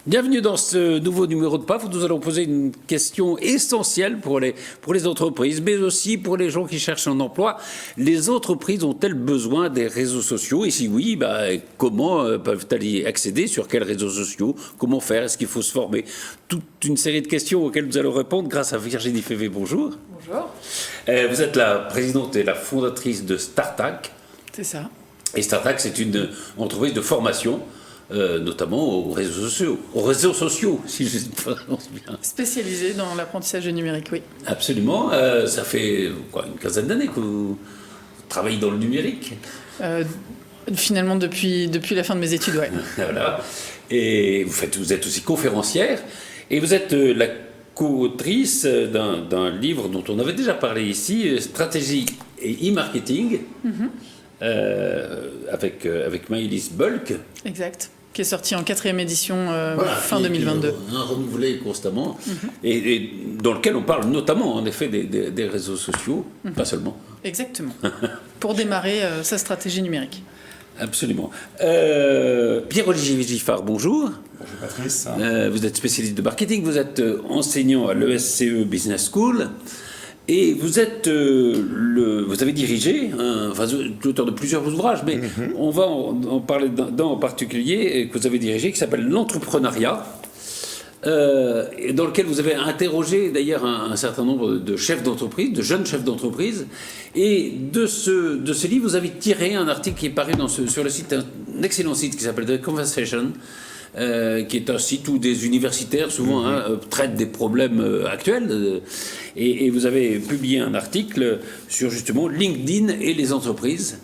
Bienvenue dans ce nouveau numéro de PAF où nous allons poser une question essentielle pour les entreprises, mais aussi pour les gens qui cherchent un emploi. Les entreprises ont-elles besoin des réseaux sociaux? Et si oui, comment peuvent-elles y accéder? Sur quels réseaux sociaux? Comment faire? Est-ce qu'il faut se former? Toute une série de questions auxquelles nous allons répondre grâce à Virginie Févé. Bonjour. Bonjour. Vous êtes la présidente et la fondatrice de Startac. C'est ça. Et Startac, c'est une entreprise de formation. Notamment aux réseaux sociaux, si je prononce bien. Spécialisé dans l'apprentissage numérique, oui. Absolument. Ça fait une quinzaine d'années que vous travaillez dans le numérique. Finalement, depuis la fin de mes études, oui. Voilà. Et vous êtes aussi conférencière. Et vous êtes la co-autrice d'un livre dont on avait déjà parlé ici, Stratégie et e-marketing, avec Maëlys Bulk. Exact. Qui est sorti en 4e édition fin 2022. Renouvelé constamment, et dans lequel on parle notamment, en effet, des réseaux sociaux, pas seulement. Exactement. Pour démarrer sa stratégie numérique. Absolument. Pierre-Olivier Giffard, bonjour. Bonjour Patrice. Vous êtes spécialiste de marketing, vous êtes enseignant à l'ESCE Business School. Et vous êtes vous avez dirigé, l'auteur de plusieurs ouvrages, mais on va en parler d'un en particulier que vous avez dirigé, qui s'appelle L'entrepreneuriat, dans lequel vous avez interrogé d'ailleurs un certain nombre de chefs d'entreprise, de jeunes chefs d'entreprise. Et de ce livre, vous avez tiré un article qui est paru sur le site, un excellent site qui s'appelle The Conversation, qui est un site où des universitaires souvent traitent des problèmes actuels, et vous avez publié un article sur justement LinkedIn et les entreprises.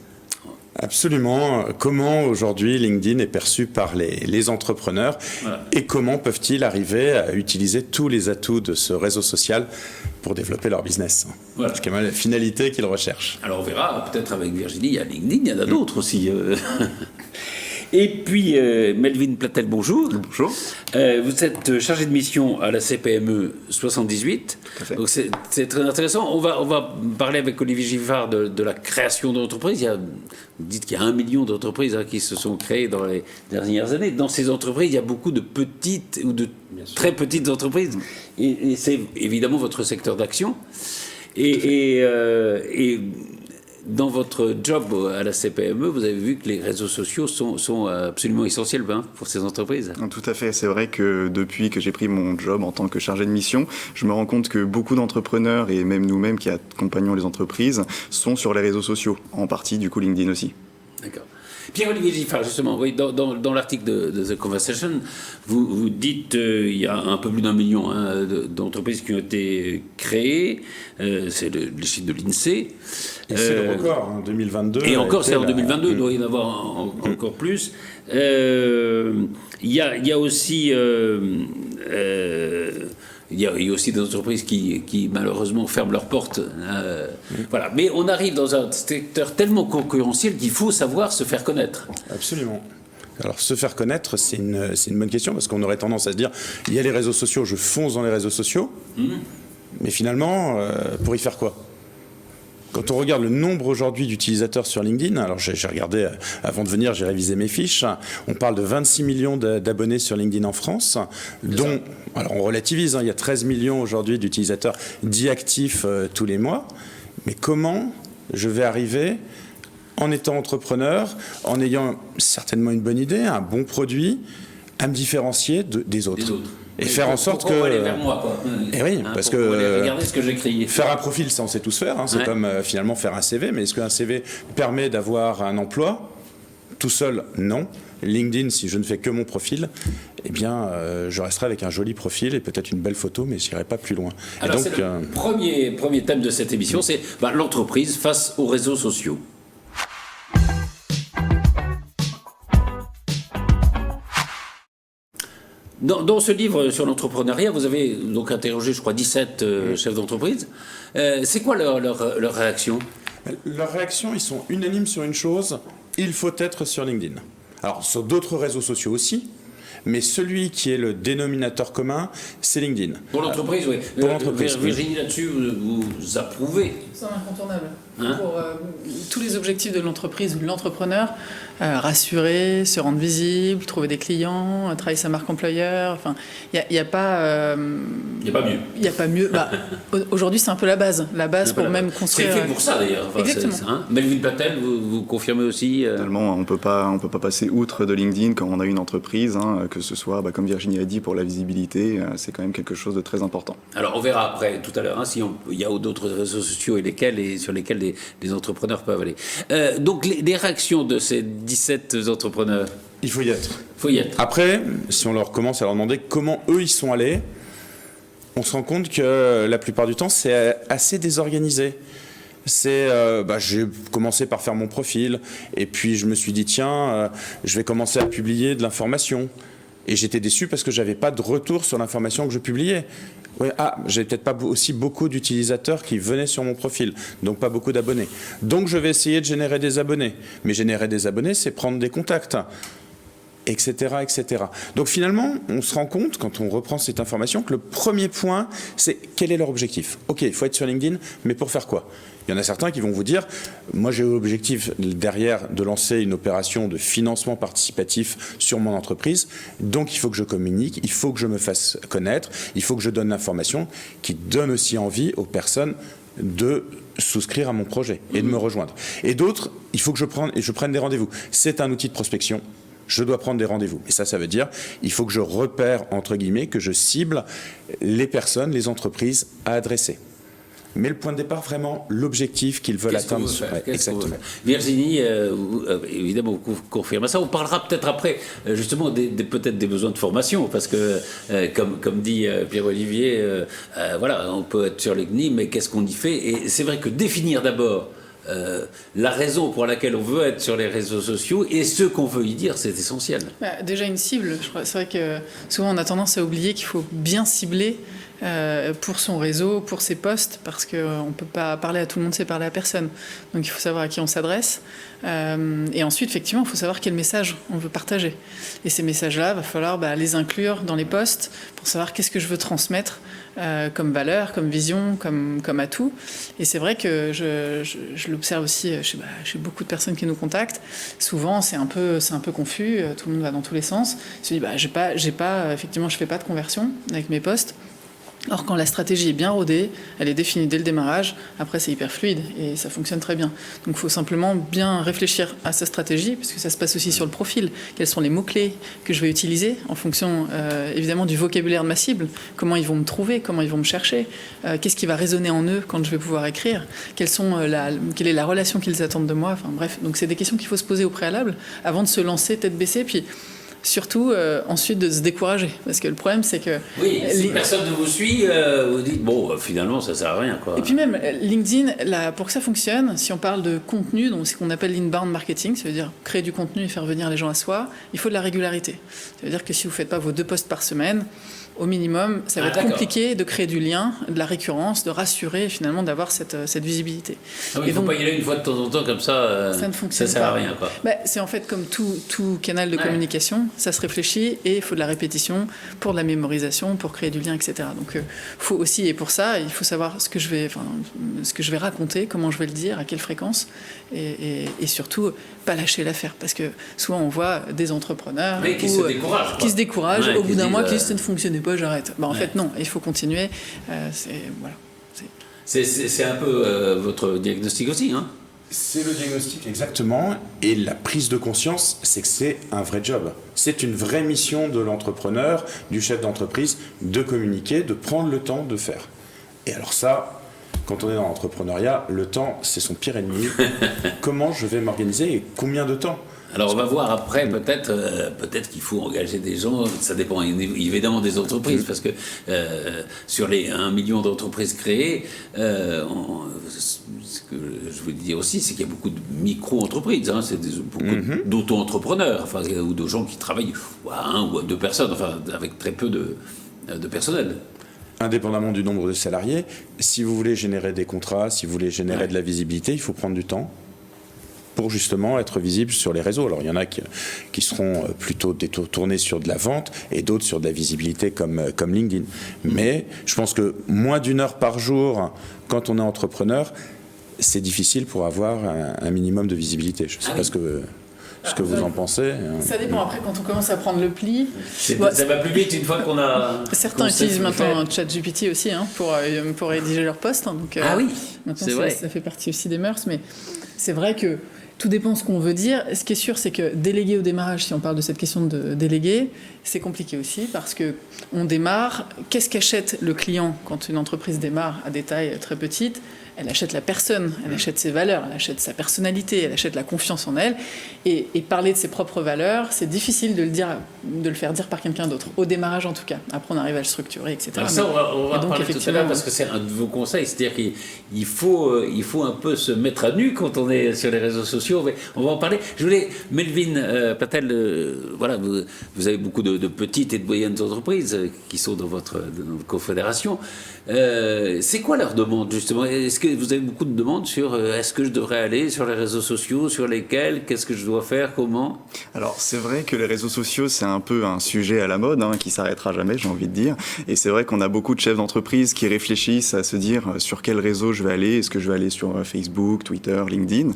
Absolument. Comment aujourd'hui LinkedIn est perçu par les entrepreneurs, voilà. Et comment peuvent-ils arriver à utiliser tous les atouts de ce réseau social pour développer leur business. Voilà. C'est quand même la finalité qu'ils recherchent. Alors on verra, peut-être avec Virginie, il y a LinkedIn, il y en a d'autres aussi. Et puis, Melvin Platel, bonjour. Bonjour. Vous êtes chargé de mission à la CPME 78. Donc c'est très intéressant. On va parler avec Olivier Giffard de la création d'entreprises. Vous dites qu'il y a 1 million d'entreprises qui se sont créées dans les dernières années. Dans ces entreprises, il y a beaucoup de petites ou de très petites entreprises. Et c'est évidemment votre secteur d'action. Et dans votre job à la CPME, vous avez vu que les réseaux sociaux sont absolument essentiels pour ces entreprises. Tout à fait. C'est vrai que depuis que j'ai pris mon job en tant que chargé de mission, je me rends compte que beaucoup d'entrepreneurs, et même nous-mêmes qui accompagnons les entreprises, sont sur les réseaux sociaux, en partie du coup LinkedIn aussi. D'accord. Pierre-Olivier Giffard, justement, oui, dans l'article de The Conversation, vous dites qu'il y a un peu plus d'1 million d'entreprises qui ont été créées. C'est le chiffre de l'INSEE. Et c'est le record en 2022. Et encore, c'est en 2022, il doit y en avoir encore plus. Il y a aussi... Il y a aussi des entreprises qui malheureusement ferment leurs portes. Voilà. Mais on arrive dans un secteur tellement concurrentiel qu'il faut savoir se faire connaître. Absolument. Alors, se faire connaître, c'est une bonne question, parce qu'on aurait tendance à se dire, il y a les réseaux sociaux, je fonce dans les réseaux sociaux, mais finalement, pour y faire quoi ? Quand on regarde le nombre aujourd'hui d'utilisateurs sur LinkedIn, alors j'ai regardé, avant de venir, j'ai révisé mes fiches, on parle de 26 millions d'abonnés sur LinkedIn en France, dont, alors on relativise, il y a 13 millions aujourd'hui d'utilisateurs dits actifs tous les mois, mais comment je vais arriver, en étant entrepreneur, en ayant certainement une bonne idée, un bon produit, à me différencier des autres. Et faire en sorte que... aller vers moi, quoi. Et oui, parce que... Regardez ce que j'écris. Faire un profil, ça on sait tous faire. C'est comme finalement faire un CV. Mais est-ce qu'un CV permet d'avoir un emploi ? Tout seul, non. LinkedIn, si je ne fais que mon profil, eh bien, je resterai avec un joli profil et peut-être une belle photo, mais je n'irai pas plus loin. Alors, et donc, c'est le premier thème de cette émission, c'est l'entreprise face aux réseaux sociaux. Dans ce livre sur l'entrepreneuriat, vous avez donc interrogé, je crois, 17 chefs d'entreprise. C'est quoi leur réaction ? Leur réaction, ils sont unanimes sur une chose, il faut être sur LinkedIn. Alors, sur d'autres réseaux sociaux aussi, mais celui qui est le dénominateur commun, c'est LinkedIn. Pour l'entreprise, oui. Pour l'entreprise, Virginie, là-dessus, vous approuvez C'est incontournable. Pour tous les objectifs de l'entreprise ou de l'entrepreneur, rassurer, se rendre visible, trouver des clients, travailler sa marque employeur. Enfin, il n'y a pas. Il n'y a pas mieux. Il n'y a pas mieux. Aujourd'hui, c'est un peu la base. La base pour même construire. C'est fait pour ça d'ailleurs. Enfin, exactement. Melvin Patel, vous confirmez aussi Totalement, on peut pas passer outre de LinkedIn quand on a une entreprise, que ce soit, comme Virginie a dit, pour la visibilité, c'est quand même quelque chose de très important. Alors on verra après tout à l'heure s'il y a d'autres réseaux sociaux et sur lesquels les entrepreneurs peuvent aller. Donc les réactions de ces 17 entrepreneurs. Il faut y être. Faut y être. Après, si on leur commence à leur demander comment eux ils sont allés, on se rend compte que la plupart du temps c'est assez désorganisé. J'ai commencé par faire mon profil et puis je me suis dit tiens, je vais commencer à publier de l'information. Et j'étais déçu parce que j'avais pas de retour sur l'information que je publiais. Ouais, j'avais peut-être pas aussi beaucoup d'utilisateurs qui venaient sur mon profil, donc pas beaucoup d'abonnés. Donc je vais essayer de générer des abonnés. Mais générer des abonnés, c'est prendre des contacts, etc., etc. Donc finalement, on se rend compte, quand on reprend cette information, que le premier point, c'est quel est leur objectif. Ok, il faut être sur LinkedIn, mais pour faire quoi ? Il y en a certains qui vont vous dire, moi j'ai l'objectif derrière de lancer une opération de financement participatif sur mon entreprise, donc il faut que je communique, il faut que je me fasse connaître, il faut que je donne l'information qui donne aussi envie aux personnes de souscrire à mon projet et de me rejoindre. Et d'autres, il faut que je prenne des rendez-vous. C'est un outil de prospection. Je dois prendre des rendez-vous. Et ça veut dire, il faut que je repère, entre guillemets, que je cible les personnes, les entreprises à adresser. Mais le point de départ, vraiment, l'objectif qu'ils veulent atteindre. Exactement. Virginie, évidemment, vous confirmez ça. On parlera peut-être après, justement, peut-être des besoins de formation, parce que, comme dit Pierre-Olivier, voilà, on peut être sur LinkedIn, mais qu'est-ce qu'on y fait ? Et c'est vrai que définir d'abord la raison pour laquelle on veut être sur les réseaux sociaux et ce qu'on veut y dire, c'est essentiel. Déjà une cible, je crois. C'est vrai que souvent on a tendance à oublier qu'il faut bien cibler pour son réseau, pour ses posts, parce qu'on ne peut pas parler à tout le monde, c'est parler à personne. Donc il faut savoir à qui on s'adresse. Et ensuite, effectivement, il faut savoir quel message on veut partager. Et ces messages-là, il va falloir les inclure dans les posts pour savoir qu'est-ce que je veux transmettre comme valeur, comme vision, comme atout. Et c'est vrai que je l'observe aussi chez beaucoup de personnes qui nous contactent. Souvent, c'est un peu confus, tout le monde va dans tous les sens. Ils se disent, effectivement, je ne fais pas de conversion avec mes posts. Or, quand la stratégie est bien rodée, elle est définie dès le démarrage, après c'est hyper fluide et ça fonctionne très bien. Donc il faut simplement bien réfléchir à sa stratégie, puisque ça se passe aussi sur le profil. Quels sont les mots-clés que je vais utiliser en fonction évidemment du vocabulaire de ma cible, comment ils vont me trouver, comment ils vont me chercher, qu'est-ce qui va résonner en eux quand je vais pouvoir écrire, quelle est la relation qu'ils attendent de moi, enfin bref. Donc c'est des questions qu'il faut se poser au préalable avant de se lancer tête baissée, puis surtout ensuite de se décourager, parce que le problème c'est que si personne ne vous suit, vous dites finalement ça sert à rien, quoi. Et puis même LinkedIn, pour que ça fonctionne, si on parle de contenu, donc c'est ce qu'on appelle l'inbound marketing, ça veut dire créer du contenu et faire venir les gens à soi, il faut de la régularité. Ça veut dire que si vous faites pas vos 2 posts par semaine, au minimum, ça va être compliqué de créer du lien, de la récurrence, de rassurer et finalement d'avoir cette visibilité. Il ne faut pas y aller une fois de temps en temps comme ça, ça ne fonctionne ça sert à rien, quoi. C'est en fait comme tout canal de communication, ça se réfléchit et il faut de la répétition pour de la mémorisation, pour créer du lien, etc. Donc faut aussi, et pour ça, il faut savoir ce que je vais raconter, comment je vais le dire, à quelle fréquence, et surtout pas lâcher l'affaire, parce que souvent on voit des entrepreneurs qui se découragent au bout d'un mois, qui disent ça ne fonctionnait pas, j'arrête. En fait non, il faut continuer. C'est un peu votre diagnostic aussi, hein. C'est le diagnostic, exactement. Et la prise de conscience, c'est que c'est un vrai job. C'est une vraie mission de l'entrepreneur, du chef d'entreprise, de communiquer, de prendre le temps de faire. Et alors ça, quand on est dans l'entrepreneuriat, le temps, c'est son pire ennemi. Comment je vais m'organiser et combien de temps ? Alors on va voir après, peut-être qu'il faut engager des gens, ça dépend évidemment des entreprises, parce que sur les 1 million d'entreprises créées, ce que je veux dire aussi, c'est qu'il y a beaucoup de micro-entreprises, hein, c'est beaucoup d'auto-entrepreneurs, ou de gens qui travaillent à 1 ou à 2 personnes, avec très peu de personnel. Indépendamment du nombre de salariés, si vous voulez générer des contrats, si vous voulez générer de la visibilité, il faut prendre du temps pour justement être visible sur les réseaux. Alors il y en a qui seront plutôt tournés sur de la vente et d'autres sur de la visibilité comme LinkedIn. Mais je pense que moins d'1 heure par jour, quand on est entrepreneur, c'est difficile pour avoir un minimum de visibilité. Je ne sais pas ce que vous en pensez. Ça dépend. Après, quand on commence à prendre le pli... Ça va plus vite une fois qu'on a... Certains utilisent maintenant ChatGPT aussi pour rédiger leur post. Donc, ah oui, c'est vrai. Ça fait partie aussi des mœurs. Mais c'est vrai que tout dépend de ce qu'on veut dire. Ce qui est sûr, c'est que déléguer au démarrage, si on parle de cette question de déléguer, c'est compliqué aussi parce qu'on démarre. Qu'est-ce qu'achète le client quand une entreprise démarre à des tailles très petites ? Elle achète la personne, elle achète ses valeurs, elle achète sa personnalité, elle achète la confiance en elle. Et parler de ses propres valeurs, c'est difficile de le faire dire par quelqu'un d'autre, au démarrage en tout cas. Après, on arrive à le structurer, etc. Alors ça, on va parler tout à l'heure parce que c'est un de vos conseils, c'est-à-dire qu'il faut un peu se mettre à nu quand on est sur les réseaux sociaux. On va en parler. Je voulais, Melvin Patel, voilà, vous avez beaucoup de petites et de moyennes entreprises qui sont dans votre confédération. C'est quoi leur demande justement ? Est-ce que vous avez beaucoup de demandes sur est-ce que je devrais aller sur les réseaux sociaux, sur lesquels, qu'est-ce que je dois faire, comment ? Alors c'est vrai que les réseaux sociaux c'est un peu un sujet à la mode qui s'arrêtera jamais, j'ai envie de dire, et c'est vrai qu'on a beaucoup de chefs d'entreprise qui réfléchissent à se dire sur quel réseau je vais aller, est-ce que je vais aller sur Facebook, Twitter, LinkedIn.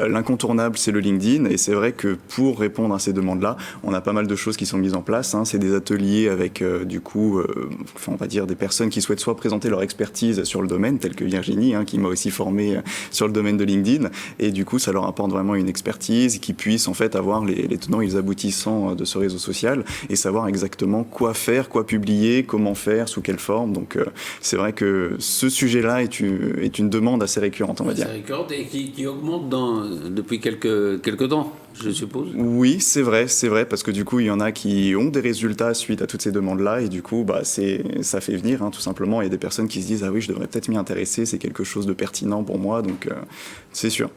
L'incontournable c'est le LinkedIn, et c'est vrai que pour répondre à ces demandes-là, on a pas mal de choses qui sont mises en place. C'est des ateliers avec on va dire des personnes qui souhaitent soit présenter leur expertise sur le domaine, telle que Virginie, qui m'a aussi formé sur le domaine de LinkedIn, et du coup ça leur apporte vraiment une expertise, qui puissent en fait avoir les tenants et les aboutissants de ce réseau social et savoir exactement quoi faire, quoi publier, comment faire, sous quelle forme. Donc c'est vrai que ce sujet-là est une demande assez récurrente, on va dire. C'est récurrente et qui augmente depuis quelques temps, je suppose. Oui, c'est vrai, parce que du coup, il y en a qui ont des résultats suite à toutes ces demandes-là, et du coup, ça fait venir, tout simplement. Il y a des personnes qui se disent « Ah oui, je devrais peut-être m'y intéresser, c'est quelque chose de pertinent pour moi », donc c'est sûr.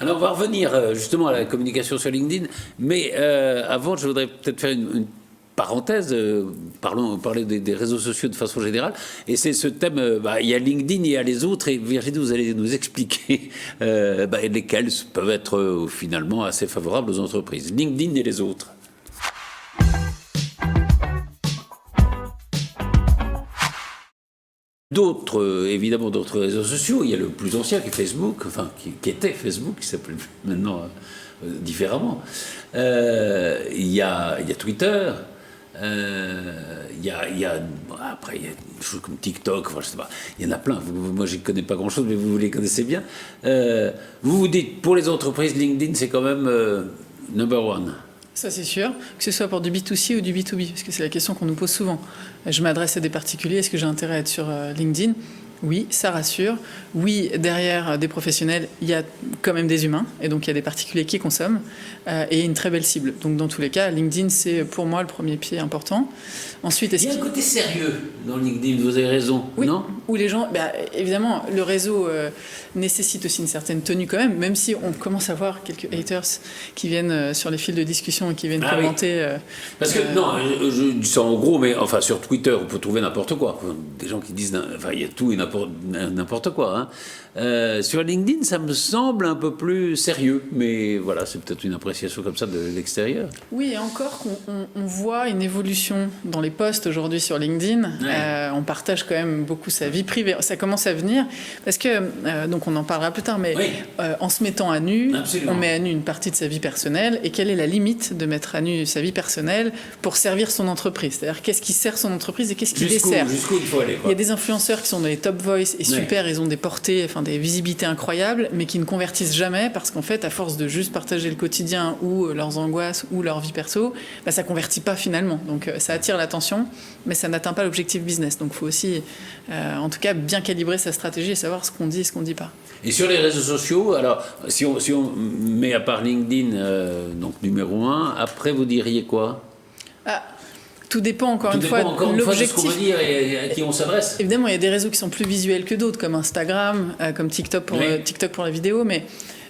Alors, on va revenir justement à la communication sur LinkedIn, mais avant, je voudrais peut-être faire une parenthèse, parler des réseaux sociaux de façon générale, et c'est ce thème, il y a LinkedIn, il y a les autres, et Virginie, vous allez nous expliquer lesquels peuvent être finalement assez favorables aux entreprises. LinkedIn et les autres. Évidemment d'autres réseaux sociaux. Il y a le plus ancien qui est Facebook, qui était Facebook, qui s'appelle maintenant différemment. Il y a Twitter. Après, il y a des choses comme TikTok, je sais pas, il y en a plein. Moi, je ne connais pas grand-chose, mais vous les connaissez bien. Vous dites, pour les entreprises, LinkedIn, c'est quand même number one. Ça, c'est sûr, que ce soit pour du B2C ou du B2B, parce que c'est la question qu'on nous pose souvent. Je m'adresse à des particuliers, est-ce que j'ai intérêt à être sur LinkedIn ? Oui, ça rassure. Oui, derrière des professionnels, il y a quand même des humains, et donc il y a des particuliers qui consomment, et une très belle cible. Donc dans tous les cas, LinkedIn, c'est pour moi le premier pied important. Ensuite, il y a un côté sérieux dans LinkedIn, vous avez raison, oui, non ? Où les gens, évidemment, le réseau nécessite aussi une certaine tenue quand même si on commence à voir quelques haters qui viennent sur les fils de discussion et qui viennent commenter. Oui. Parce que, non, je dis ça en gros, mais sur Twitter, on peut trouver n'importe quoi. Des gens qui disent, il y a tout et n'importe quoi. Sur LinkedIn, ça me semble un peu plus sérieux, mais voilà, c'est peut-être une appréciation comme ça de l'extérieur. Oui, et encore qu'on voit une évolution dans les posts aujourd'hui sur LinkedIn. Ouais. On partage quand même beaucoup sa vie privée. Ça commence à venir, parce que, donc on en parlera plus tard, mais oui. En se mettant à nu, absolument, on met à nu une partie de sa vie personnelle, et quelle est la limite de mettre à nu sa vie personnelle pour servir son entreprise ? C'est-à-dire, qu'est-ce qui sert son entreprise et qu'est-ce qui dessert ? Jusqu'où il faut aller, quoi. Il y a des influenceurs qui sont dans les top voice, et super, ils ont des portées, des visibilités incroyables, mais qui ne convertissent jamais, parce qu'en fait, à force de juste partager le quotidien ou leurs angoisses ou leur vie perso, ça convertit pas finalement. Donc ça attire l'attention, mais ça n'atteint pas l'objectif business. Donc il faut aussi, en tout cas, bien calibrer sa stratégie et savoir ce qu'on dit et ce qu'on ne dit pas. Et sur les réseaux sociaux, alors, si on met à part LinkedIn, donc numéro 1, après vous diriez quoi ? Tout dépend encore une fois de l'objectif. De ce qu'on veut dire et à qui on s'adresse. Évidemment, il y a des réseaux qui sont plus visuels que d'autres, comme Instagram, comme TikTok pour la vidéo, mais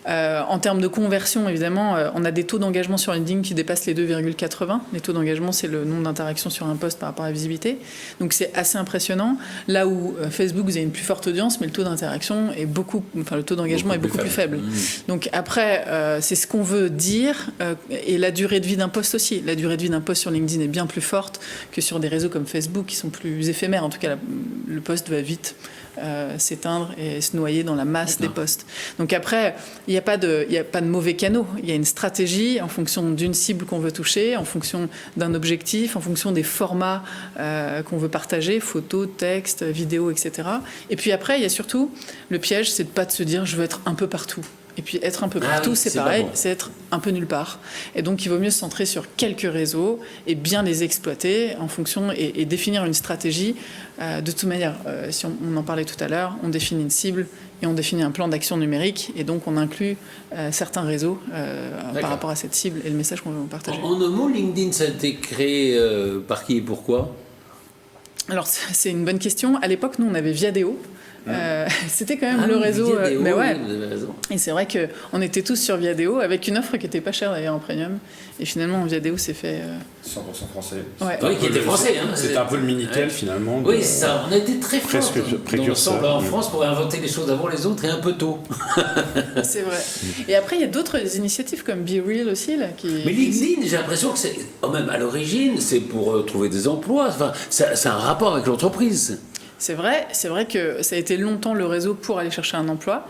en termes de conversion, évidemment, on a des taux d'engagement sur LinkedIn qui dépassent les 2,80. Les taux d'engagement, c'est le nombre d'interactions sur un post par rapport à la visibilité. Donc c'est assez impressionnant. Là où Facebook, vous avez une plus forte audience, mais le taux d'interaction est le taux d'engagement est beaucoup plus faible. Donc après, c'est ce qu'on veut dire, et la durée de vie d'un post aussi. La durée de vie d'un post sur LinkedIn est bien plus forte que sur des réseaux comme Facebook qui sont plus éphémères. En tout cas, le post va vite s'éteindre et se noyer dans la masse des posts. Donc après, il n'y a pas de mauvais canaux. Il y a une stratégie en fonction d'une cible qu'on veut toucher, en fonction d'un objectif, en fonction des formats qu'on veut partager, photos, textes, vidéos, etc. Et puis après, il y a surtout le piège, c'est de pas de se dire je veux être un peu partout. Et puis être un peu partout, c'est pareil, c'est être un peu nulle part. Et donc il vaut mieux se centrer sur quelques réseaux et bien les exploiter en fonction et définir une stratégie. De toute manière, si on en parlait tout à l'heure, on définit une cible et on définit un plan d'action numérique et donc on inclut certains réseaux par rapport à cette cible et le message qu'on veut partager. En un mot, LinkedIn, ça a été créé par qui et pourquoi ? Alors c'est une bonne question. À l'époque, nous on avait Viadeo. C'était quand même le réseau. Mais ouais. Et c'est vrai qu'on était tous sur Viadeo avec une offre qui était pas chère d'ailleurs en premium. Et finalement, Viadeo s'est fait. 100% français. Ouais. Oui, qui était français. C'était un peu le Minitel finalement. Oui, c'est ça. On a été très fort précurseur en France pour inventer les choses avant les autres et un peu tôt. C'est vrai. Et après, il y a d'autres initiatives comme Be Real aussi. Là, Mais LinkedIn, j'ai l'impression que c'est, même à l'origine, c'est pour trouver des emplois. Enfin, c'est un rapport avec l'entreprise. C'est vrai que ça a été longtemps le réseau pour aller chercher un emploi.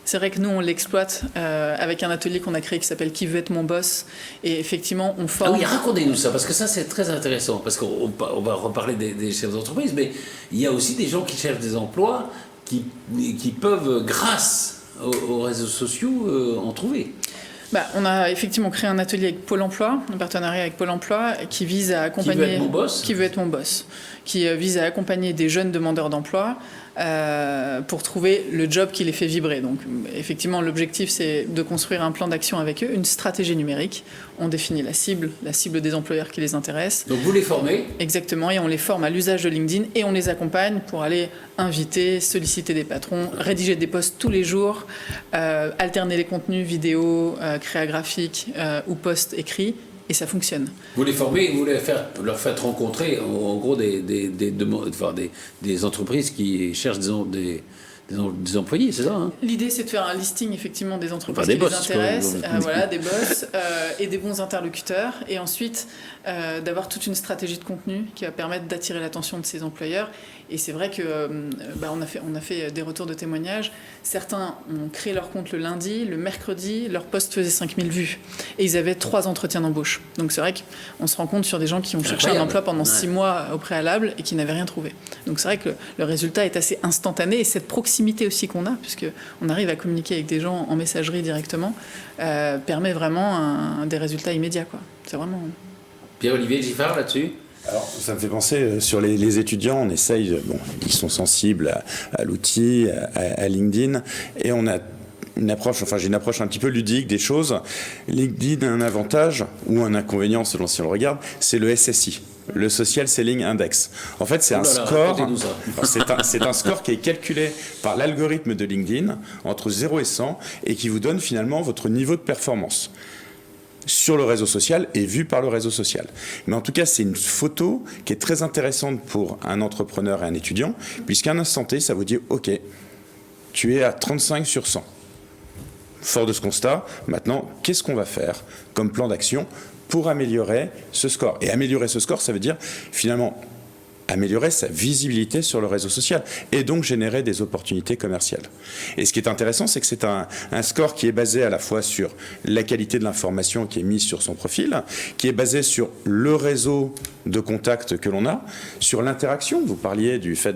C'est vrai que nous, on l'exploite avec un atelier qu'on a créé qui s'appelle Qui veut être mon boss ? Et effectivement, on forme... Ah oui, racontez-nous ça, parce que ça, c'est très intéressant. Parce qu'on va reparler des chefs d'entreprise, mais il y a aussi des gens qui cherchent des emplois qui peuvent, grâce aux réseaux sociaux, en trouver. On a effectivement créé un atelier avec Pôle emploi, un partenariat avec Pôle emploi, qui vise à accompagner... Qui veut être mon boss ? Qui veut être mon boss. Qui vise à accompagner des jeunes demandeurs d'emploi pour trouver le job qui les fait vibrer. Donc effectivement, l'objectif, c'est de construire un plan d'action avec eux, une stratégie numérique. On définit la cible des employeurs qui les intéressent. Donc vous les formez ? Exactement, et on les forme à l'usage de LinkedIn et on les accompagne pour aller inviter, solliciter des patrons, rédiger des posts tous les jours, alterner les contenus vidéo, créa graphique ou posts écrits. Et ça fonctionne. Vous les formez, vous leur faites rencontrer en gros des entreprises qui cherchent des employés, c'est ça, hein ? L'idée, c'est de faire un listing effectivement des entreprises des qui boss, les intéressent, des boss et des bons interlocuteurs, et ensuite d'avoir toute une stratégie de contenu qui va permettre d'attirer l'attention de ces employeurs. Et c'est vrai que on a fait des retours de témoignages. Certains ont créé leur compte le lundi, le mercredi, leur post faisait 5000 vues et ils avaient 3 entretiens d'embauche. Donc c'est vrai qu'on se rend compte sur des gens qui ont cherché un emploi pendant 6 mois au préalable et qui n'avaient rien trouvé. Donc c'est vrai que le résultat est assez instantané, et cette proximité aussi qu'on a, puisqu'on arrive à communiquer avec des gens en messagerie directement, permet vraiment des résultats immédiats, quoi. C'est vraiment... Pierre-Olivier Giffard, là-dessus ? Alors, ça me fait penser, sur les étudiants, on essaye, ils sont sensibles à l'outil, à LinkedIn, et on a j'ai une approche un petit peu ludique des choses. LinkedIn a un avantage, ou un inconvénient selon si on le regarde, c'est le SSI, le Social Selling Index. En fait, c'est un score, c'est un score qui est calculé par l'algorithme de LinkedIn entre 0 et 100, et qui vous donne finalement votre niveau de performance sur le réseau social et vu par le réseau social. Mais en tout cas, c'est une photo qui est très intéressante pour un entrepreneur et un étudiant, puisqu'à un instant T, ça vous dit « Ok, tu es à 35 sur 100 ». Fort de ce constat, maintenant, qu'est-ce qu'on va faire comme plan d'action pour améliorer ce score ? Et améliorer ce score, ça veut dire finalement améliorer sa visibilité sur le réseau social et donc générer des opportunités commerciales. Et ce qui est intéressant, c'est que c'est un score qui est basé à la fois sur la qualité de l'information qui est mise sur son profil, qui est basé sur le réseau de contacts que l'on a, sur l'interaction. Vous parliez du fait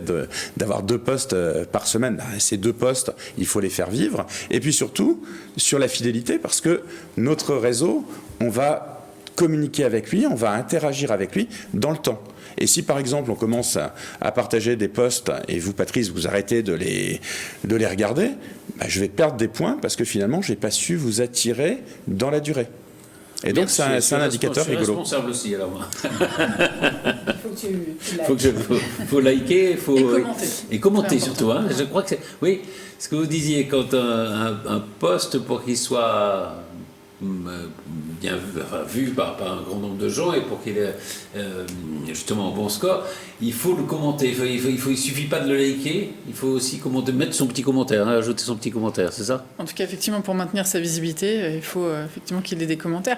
d'avoir 2 posts par semaine. Ces 2 posts, il faut les faire vivre. Et puis surtout, sur la fidélité, parce que notre réseau, on va communiquer avec lui, on va interagir avec lui dans le temps. Et si par exemple on commence à partager des posts et vous Patrice vous arrêtez de les regarder, je vais perdre des points parce que finalement j'ai pas su vous attirer dans la durée. Et donc c'est un indicateur rigolo. Je suis responsable aussi alors moi. Il faut que tu likes. Faut liker, et commenter c'est surtout. Hein. Je crois que c'est ce que vous disiez quand un post pour qu'il soit bien vu par un grand nombre de gens et pour qu'il ait justement un bon score, il faut le commenter. Il suffit pas de le liker, il faut aussi commenter, mettre son petit commentaire, ajouter son petit commentaire, c'est ça? En tout cas, effectivement, pour maintenir sa visibilité, il faut effectivement qu'il ait des commentaires.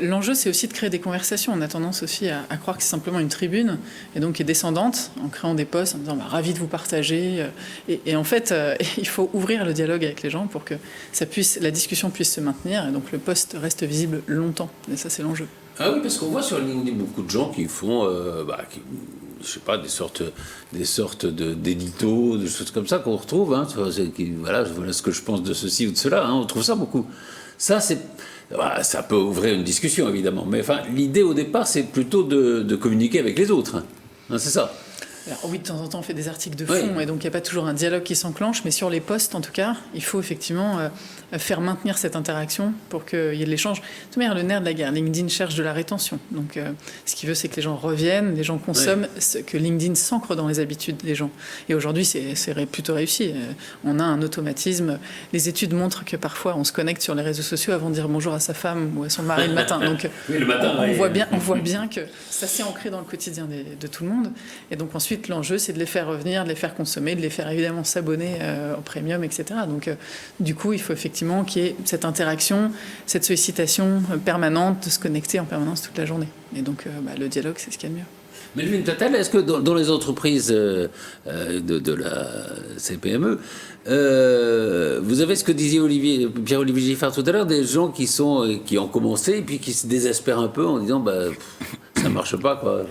L'enjeu, c'est aussi de créer des conversations. On a tendance aussi à croire que c'est simplement une tribune, et donc qui est descendante, en créant des posts, en disant ravi de vous partager. Et en fait, il faut ouvrir le dialogue avec les gens pour que la discussion puisse se maintenir, et donc le post reste visible longtemps. Et ça, c'est l'enjeu. Ah oui, parce qu'on voit sur LinkedIn beaucoup de gens qui font, je sais pas, des sortes d'éditos, des choses comme ça qu'on retrouve. Voilà ce que je pense de ceci ou de cela. On trouve ça beaucoup. Ça, ça peut ouvrir une discussion, évidemment. Mais l'idée au départ, c'est plutôt de communiquer avec les autres. C'est ça. Alors, oui, de temps en temps, on fait des articles de fond, et donc il n'y a pas toujours un dialogue qui s'enclenche, mais sur les posts, en tout cas, il faut effectivement faire maintenir cette interaction pour qu'il y ait de l'échange. De toute manière, le nerf de la guerre, LinkedIn cherche de la rétention. Donc, ce qu'il veut, c'est que les gens reviennent, les gens consomment, que LinkedIn s'ancre dans les habitudes des gens. Et aujourd'hui, c'est plutôt réussi. On a un automatisme. Les études montrent que parfois, on se connecte sur les réseaux sociaux avant de dire bonjour à sa femme ou à son mari le matin. Donc, oui, le matin, on voit bien que ça s'est ancré dans le quotidien de tout le monde. Et donc, ensuite, l'enjeu, c'est de les faire revenir, de les faire consommer, de les faire évidemment s'abonner au premium, etc. Donc, du coup, il faut effectivement qu'il y ait cette interaction, cette sollicitation permanente, de se connecter en permanence toute la journée. Et donc, le dialogue, c'est ce qu'il y a de mieux. Melvin Total, est-ce que dans les entreprises de la CPME, vous avez ce que disait Pierre-Olivier Giffard tout à l'heure, des gens qui ont commencé et puis qui se désespèrent un peu en disant ça marche pas, quoi.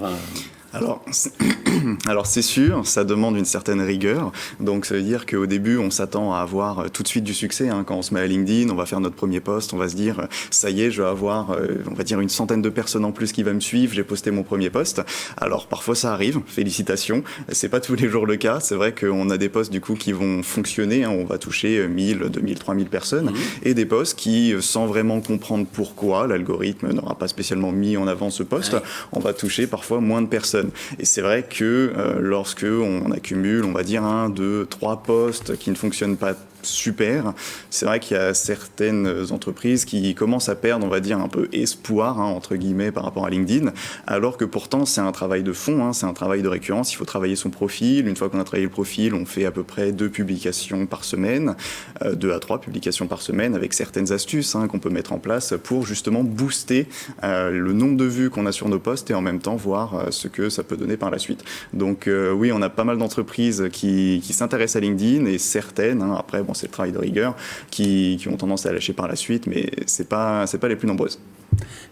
Alors c'est sûr, ça demande une certaine rigueur. Donc ça veut dire qu'au début, on s'attend à avoir tout de suite du succès. Quand on se met à LinkedIn, on va faire notre premier post, on va se dire ça y est, je vais avoir, on va dire, une centaine de personnes en plus qui va me suivre. J'ai posté mon premier post. Alors parfois ça arrive, félicitations. C'est pas tous les jours le cas. C'est vrai qu'on a des posts du coup qui vont fonctionner. On va toucher 1000, 2000, 3000 personnes, et des posts qui, sans vraiment comprendre pourquoi, l'algorithme n'aura pas spécialement mis en avant ce post, on va toucher parfois moins de personnes. Et c'est vrai que lorsque on accumule, on va dire 1, 2, 3 postes qui ne fonctionnent pas super, c'est vrai qu'il y a certaines entreprises qui commencent à perdre, on va dire, un peu espoir, entre guillemets, par rapport à LinkedIn, alors que pourtant c'est un travail de fond, c'est un travail de récurrence. Il faut travailler son profil. Une fois qu'on a travaillé le profil, on fait à peu près 2 publications par semaine, 2 à 3 publications par semaine, avec certaines astuces qu'on peut mettre en place pour justement booster le nombre de vues qu'on a sur nos posts et en même temps voir ce que ça peut donner par la suite. Donc oui, on a pas mal d'entreprises qui s'intéressent à LinkedIn, et certaines, après c'est le travail de rigueur, qui ont tendance à lâcher par la suite, mais c'est pas les plus nombreuses.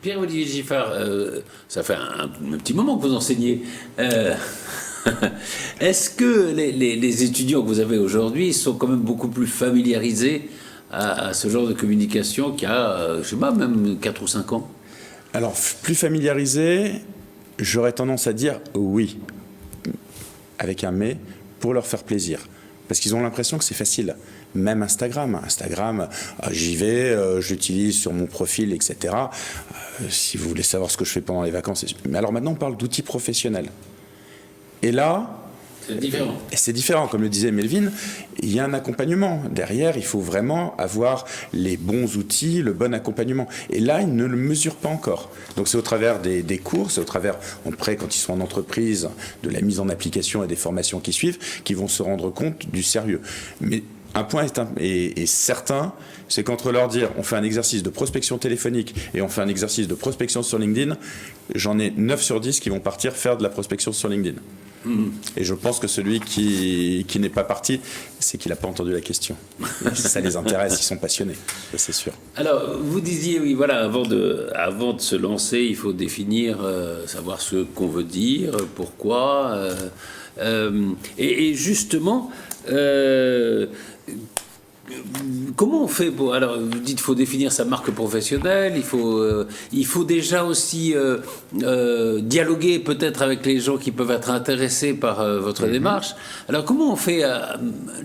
Pierre-Olivier Giffard, ça fait un petit moment que vous enseignez. Est-ce que les étudiants que vous avez aujourd'hui sont quand même beaucoup plus familiarisés à ce genre de communication qu'il y a, je sais pas, même 4 ou 5 ans? Alors, plus familiarisés, j'aurais tendance à dire oui, avec un mais, pour leur faire plaisir. Parce qu'ils ont l'impression que c'est facile. Même Instagram, j'y vais, je l'utilise sur mon profil, etc. Si vous voulez savoir ce que je fais pendant les vacances. Mais alors maintenant, on parle d'outils professionnels. Et là, c'est différent. Et c'est différent, comme le disait Melvin, il y a un accompagnement. Derrière, il faut vraiment avoir les bons outils, le bon accompagnement. Et là, ils ne le mesurent pas encore. Donc c'est au travers des cours, c'est au travers, après, quand ils sont en entreprise, de la mise en application et des formations qui suivent, qu'ils vont se rendre compte du sérieux. Mais un point est certain, c'est qu'entre leur dire on fait un exercice de prospection téléphonique et on fait un exercice de prospection sur LinkedIn, j'en ai 9 sur 10 qui vont partir faire de la prospection sur LinkedIn. Et je pense que celui qui n'est pas parti, c'est qu'il n'a pas entendu la question. Ça les intéresse, ils sont passionnés, ça, c'est sûr. Alors, vous disiez, oui, voilà, avant de se lancer, il faut définir, savoir ce qu'on veut dire, pourquoi. Et justement, comment on fait pour... Alors, vous dites qu'il faut définir sa marque professionnelle, il faut déjà aussi dialoguer peut-être avec les gens qui peuvent être intéressés par votre démarche. Alors, comment on fait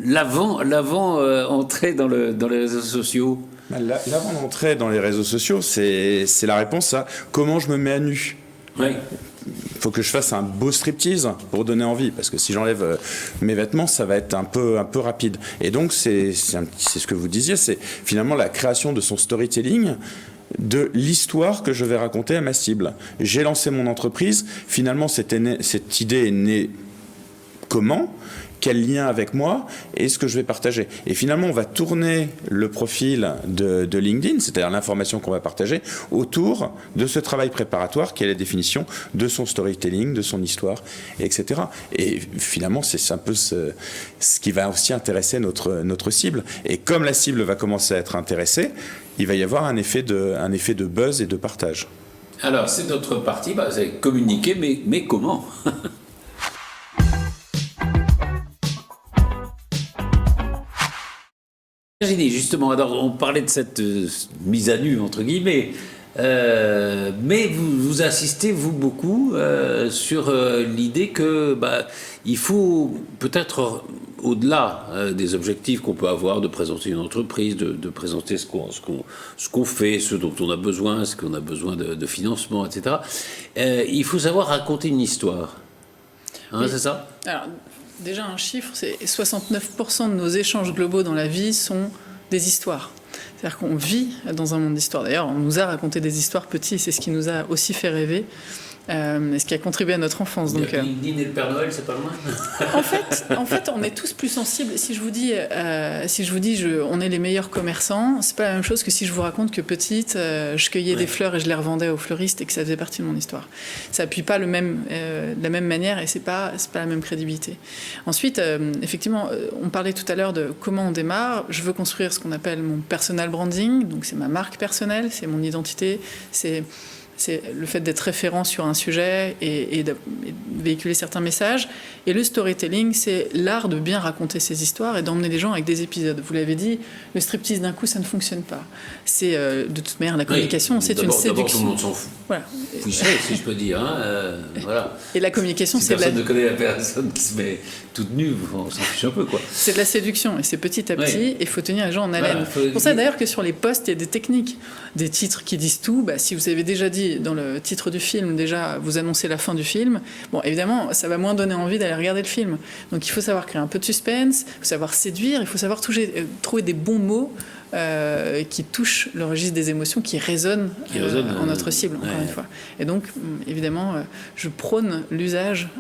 l'avant-entrée dans les réseaux sociaux? L'avant-entrée dans les réseaux sociaux, c'est la réponse à comment je me mets à nu. Oui. Il faut que je fasse un beau striptease pour donner envie, parce que si j'enlève mes vêtements, ça va être un peu rapide. Et donc, c'est ce que vous disiez, c'est finalement la création de son storytelling de l'histoire que je vais raconter à ma cible. J'ai lancé mon entreprise, finalement cette idée est née comment ? Quel lien avec moi et ce que je vais partager. Et finalement, on va tourner le profil de LinkedIn, c'est-à-dire l'information qu'on va partager, autour de ce travail préparatoire qui est la définition de son storytelling, de son histoire, etc. Et finalement, c'est un peu ce qui va aussi intéresser notre cible. Et comme la cible va commencer à être intéressée, il va y avoir un effet de buzz et de partage. Alors, c'est notre partie, c'est communiquer, mais comment ? Imaginez, justement, alors on parlait de cette mise à nu, entre guillemets, mais vous insistez, vous, beaucoup, sur l'idée que il faut peut-être, au-delà des objectifs qu'on peut avoir, de présenter une entreprise, de présenter ce qu'on fait, ce dont on a besoin, ce qu'on a besoin de financement, etc., il faut savoir raconter une histoire. Hein, oui. C'est ça ? Alors, déjà, un chiffre, c'est 69% de nos échanges globaux dans la vie sont des histoires. C'est-à-dire qu'on vit dans un monde d'histoires. D'ailleurs, on nous a raconté des histoires petits, et c'est ce qui nous a aussi fait rêver. Et ce qui a contribué à notre enfance. Donc, LinkedIn et le Père Noël, c'est pas loin. En fait, on est tous plus sensibles. Si je vous dis, on est les meilleurs commerçants, c'est pas la même chose que si je vous raconte que petite, je cueillais des fleurs et je les revendais aux fleuristes et que ça faisait partie de mon histoire. Ça appuie pas de la même manière et c'est pas la même crédibilité. Ensuite, effectivement, on parlait tout à l'heure de comment on démarre. Je veux construire ce qu'on appelle mon personal branding. Donc c'est ma marque personnelle, c'est mon identité, c'est le fait d'être référent sur un sujet et de véhiculer certains messages. Et le storytelling, c'est l'art de bien raconter ses histoires et d'emmener les gens avec des épisodes. Vous l'avez dit, le striptease d'un coup, ça ne fonctionne pas. C'est de toute manière la communication, c'est une séduction. D'abord, tout le monde s'en fout. Voilà. Si je peux dire. Voilà. Et la communication, si personne ne connaît la personne qui se met toute nue, on s'en fiche un peu, quoi. C'est de la séduction et c'est petit à petit. Et il faut tenir les gens en haleine. C'est pour ça d'ailleurs que sur les posts, il y a des techniques, des titres qui disent tout. Si vous avez déjà dit dans le titre du film, déjà, vous annoncez la fin du film. Bon, évidemment, ça va moins donner envie d'aller regarder le film. Donc, il faut savoir créer un peu de suspense, il faut savoir séduire, il faut savoir trouver des bons mots qui touchent le registre des émotions, qui résonnent en notre cible, encore une fois. Et donc, évidemment, je prône l'usage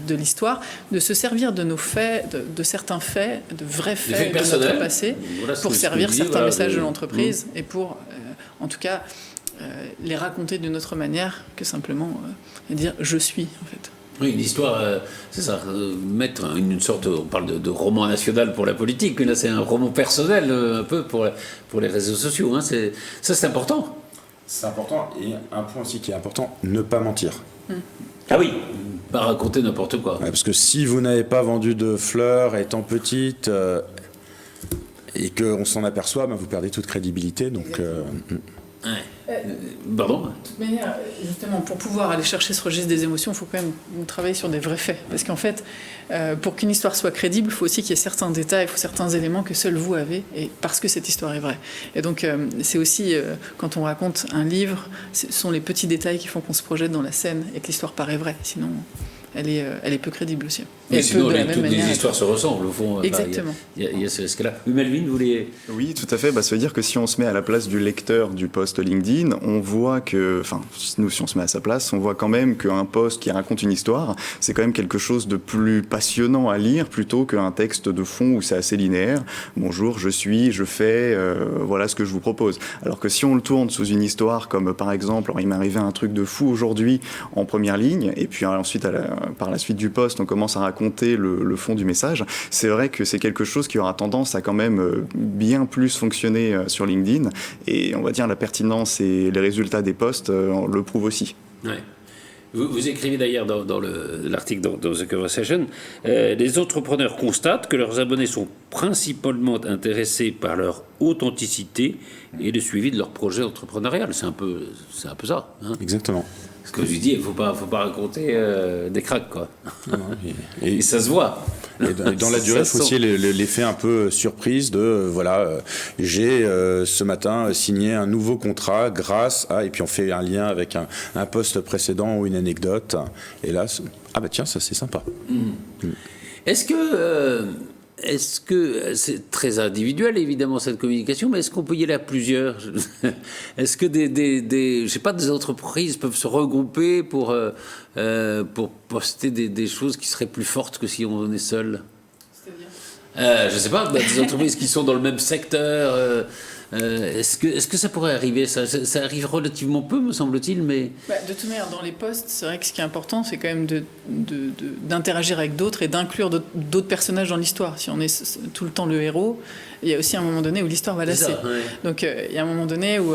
de l'histoire, de se servir de nos faits, de certains faits, de vrais faits de notre passé, pour servir certains messages de l'entreprise et pour, en tout cas, les raconter d'une autre manière que simplement dire « je suis » en fait. Oui, une histoire, c'est ça, mettre une sorte, on parle de roman national pour la politique, mais là c'est un roman personnel un peu pour les réseaux sociaux, hein. Ça c'est important. C'est important, et un point aussi qui est important, ne pas mentir. Ah oui, pas raconter n'importe quoi. Ouais, parce que si vous n'avez pas vendu de fleurs étant petite et qu'on s'en aperçoit, vous perdez toute crédibilité, donc... Pardon ? De toute manière, justement, pour pouvoir aller chercher ce registre des émotions, il faut quand même travailler sur des vrais faits. Parce qu'en fait, pour qu'une histoire soit crédible, il faut aussi qu'il y ait certains détails, il faut certains éléments que seul vous avez, et parce que cette histoire est vraie. Et donc, c'est aussi, quand on raconte un livre, ce sont les petits détails qui font qu'on se projette dans la scène et que l'histoire paraît vraie. Sinon... Elle est peu crédible aussi. Mais sinon, toutes les histoires se ressemblent, au fond. Exactement. Il y a ce cas-là. Melvin, vous voulez... Oui, tout à fait. Ça veut dire que si on se met à la place du lecteur du post LinkedIn, on voit que... Enfin, nous, si on se met à sa place, on voit quand même qu'un post qui raconte une histoire, c'est quand même quelque chose de plus passionnant à lire plutôt qu'un texte de fond où c'est assez linéaire. Bonjour, je suis, je fais, voilà ce que je vous propose. Alors que si on le tourne sous une histoire comme, par exemple, il m'est arrivé un truc de fou aujourd'hui en première ligne, et puis ensuite, par la suite du post, on commence à raconter le fond du message. C'est vrai que c'est quelque chose qui aura tendance à quand même bien plus fonctionner sur LinkedIn. Et on va dire la pertinence et les résultats des posts le prouvent aussi. Ouais. Vous écrivez d'ailleurs dans l'article dans The Conversation, les entrepreneurs constatent que leurs abonnés sont principalement intéressés par leur authenticité et le suivi de leur projet entrepreneurial. C'est un peu ça. Hein. Exactement. Ce que je dis, il ne faut pas raconter des cracks, quoi. Et ça se voit. Et dans la durée, il faut aussi l'effet un peu surprise de, j'ai ce matin signé un nouveau contrat grâce à... Et puis on fait un lien avec un post précédent ou une anecdote. Et là, tiens, ça c'est sympa. Est-ce que... est-ce que c'est très individuel évidemment cette communication, mais est-ce qu'on peut y aller à plusieurs? Est-ce que je sais pas, des entreprises peuvent se regrouper pour poster des choses qui seraient plus fortes que si on est seul? C'est-à-dire je sais pas, des entreprises qui sont dans le même secteur. Est-ce que ça pourrait arriver? Ça arrive relativement peu, me semble-t-il, mais... De toute manière, dans les posts, c'est vrai que ce qui est important, c'est quand même d'interagir avec d'autres et d'inclure d'autres personnages dans l'histoire. Si on est tout le temps le héros, il y a aussi un moment donné où l'histoire va lasser. Ouais. Donc il y a un moment donné où...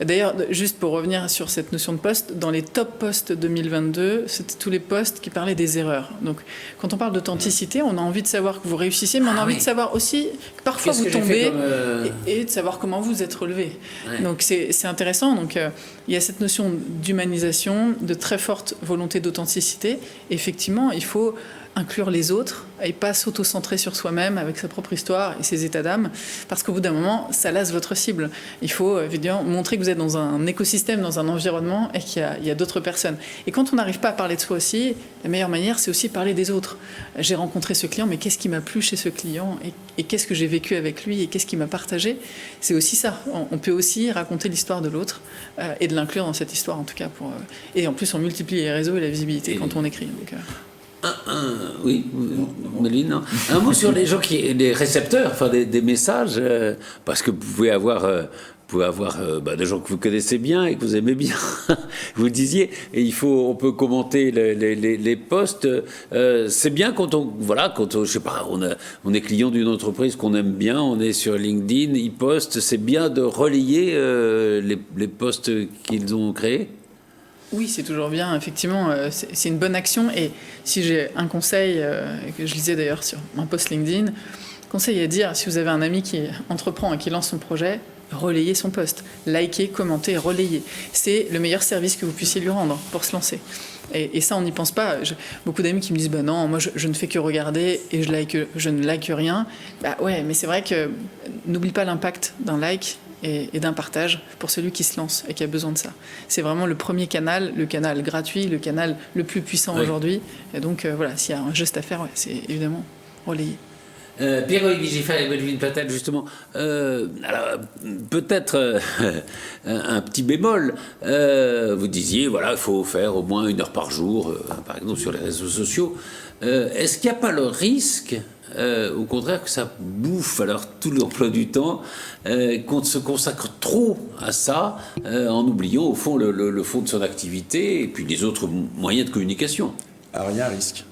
D'ailleurs, juste pour revenir sur cette notion de post, dans les top posts 2022, c'était tous les posts qui parlaient des erreurs. Donc quand on parle d'authenticité, on a envie de savoir que vous réussissez, mais on a envie de savoir aussi que parfois vous tombez et de savoir comment vous êtes relevé. Ouais. Donc c'est intéressant. Donc il y a cette notion d'humanisation, de très forte volonté d'authenticité. Effectivement, il faut inclure les autres et pas s'auto-centrer sur soi-même avec sa propre histoire et ses états d'âme, parce qu'au bout d'un moment, ça lasse votre cible. Il faut évidemment montrer que vous êtes dans un écosystème, dans un environnement et qu'il y a d'autres personnes. Et quand on n'arrive pas à parler de soi aussi, la meilleure manière, c'est aussi parler des autres. J'ai rencontré ce client, mais qu'est-ce qui m'a plu chez ce client et qu'est-ce que j'ai vécu avec lui et qu'est-ce qu'il m'a partagé? C'est aussi ça. On peut aussi raconter l'histoire de l'autre et de l'inclure dans cette histoire, en tout cas. Et en plus, on multiplie les réseaux et la visibilité quand on écrit. Donc, oui, Méline, un mot sur les gens les récepteurs, enfin des messages, parce que vous pouvez avoir des gens que vous connaissez bien et que vous aimez bien. Vous disiez, et on peut commenter les posts. C'est bien quand je sais pas, on est client d'une entreprise qu'on aime bien, on est sur LinkedIn, ils postent. C'est bien de relayer les posts qu'ils ont créés. Oui, c'est toujours bien, effectivement, c'est une bonne action. Et si j'ai un conseil, que je lisais d'ailleurs sur un post LinkedIn, conseil à dire, si vous avez un ami qui entreprend et qui lance son projet, relayez son post, likez, commentez, relayez. C'est le meilleur service que vous puissiez lui rendre pour se lancer. Et ça, on n'y pense pas. Beaucoup d'amis qui me disent, non, moi je ne fais que regarder et je ne like rien. Ouais, mais c'est vrai que n'oublie pas l'impact d'un like et d'un partage pour celui qui se lance et qui a besoin de ça. C'est vraiment le premier canal, le canal gratuit, le canal le plus puissant aujourd'hui. Et donc voilà, s'il y a un geste à faire, c'est évidemment relayer. Pierre-Olivier Giffard et Melvin Patel, justement, alors, peut-être un petit bémol. Vous disiez, il faut faire au moins 1 heure par jour, par exemple sur les réseaux sociaux. Est-ce qu'il n'y a pas le risque, au contraire, que ça bouffe alors tout l'emploi du temps, qu'on se consacre trop à ça, en oubliant au fond le fond de son activité et puis les autres moyens de communication? Alors il y a un risque.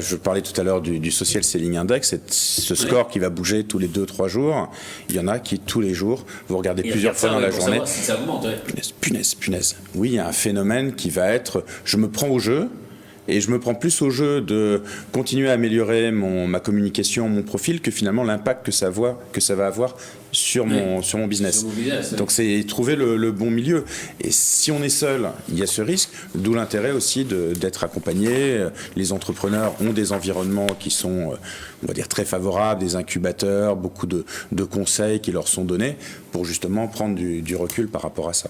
Je parlais tout à l'heure du Social Selling Index, ce score qui va bouger tous les 2-3 jours. Il y en a qui, tous les jours, vous regardez plusieurs fois dans la journée. Si ça augmente, ouais. Punaise. Oui, il y a un phénomène qui va être, je me prends au jeu, et je me prends plus au jeu de continuer à améliorer ma communication, mon profil, que finalement l'impact que ça va avoir sur mon business. Donc c'est trouver le bon milieu. Et si on est seul, il y a ce risque, d'où l'intérêt aussi d'être accompagné. Les entrepreneurs ont des environnements qui sont, on va dire, très favorables, des incubateurs, beaucoup de conseils qui leur sont donnés pour justement prendre du recul par rapport à ça.